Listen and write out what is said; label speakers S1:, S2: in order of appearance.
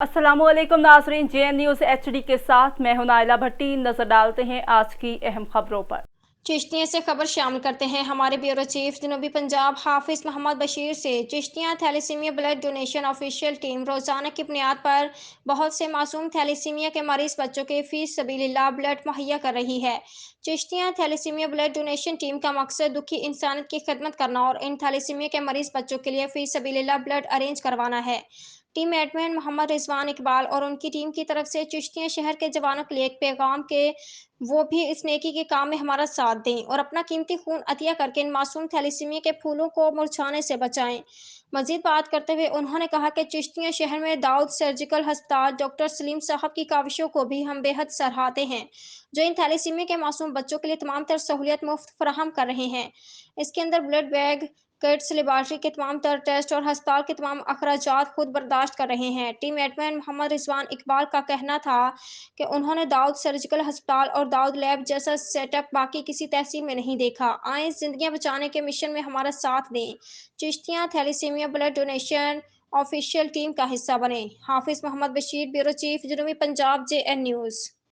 S1: अस्सलाम वालेकुम नाजरीन, JN न्यूज़ HD के साथ मैं हूं नाइला भट्टी। नजर डालते हैं आज की अहम खबरों पर।
S2: चिश्तिया से खबर शामिल करते हैं हमारे ब्यूरो चीफ जनूबी पंजाब हाफिज मोहम्मद बशीर से। Chishtia thalassaemia blood donation official team रोजाना की बुनियाद पर बहुत से मासूम थैलेसीमिया के मरीज बच्चों के फीस सबीलिल्लाह ब्लड मुहैया कर रही है। Chishtia thalassaemia blood donation team का मकसद दुखी इंसानियत की खिदमत करना और इन थैलेसीमिया के मरीज बच्चों के लिए फीस सबीलिल्लाह ब्लड अरेंज करवाना है। टीम एडमिन मोहम्मद रिजवान इकबाल और उनकी टीम की तरफ से चिश्तिया शहर के जवानों के लिए एक पैगाम के वो भी इस नेकी के काम में हमारा साथ दें और अपना कीमती खून अतिया करके इन मासूम थैलेसीमिया के फूलों को मुरझाने से बचाएं। मजीद बात करते हुए उन्होंने कहा कि चिश्तिया शहर में दाऊद सर्जिकल अस्पताल डॉक्टर सलीम साहब की काविशों को भी हम बेहद सराहते हैं, जो इन थैलेसीमिया के मासूम बच्चों के लिए तमाम तर सहूलियत मुफ्त फराहम कर रहे हैं। इसके अंदर ब्लड बैग, किट्स, लेबॉर्ट्री के तमाम तर टेस्ट और अस्पताल के तमाम अखराजात खुद बर्दाश्त कर रहे हैं। टीम एडमिन मोहम्मद रिजवान इकबाल का कहना था कि उन्होंने दाऊद सर्जिकल अस्पताल और दाऊद लैब जैसा सेटअप बाकी किसी तहसील में नहीं देखा। आए जिंदगियां बचाने के मिशन में हमारा साथ दें, Chishtia thalassaemia blood donation official team का हिस्सा बने। हाफिज मोहम्मद बशीर, ब्यूरो चीफ जनूबी पंजाब, JN न्यूज़।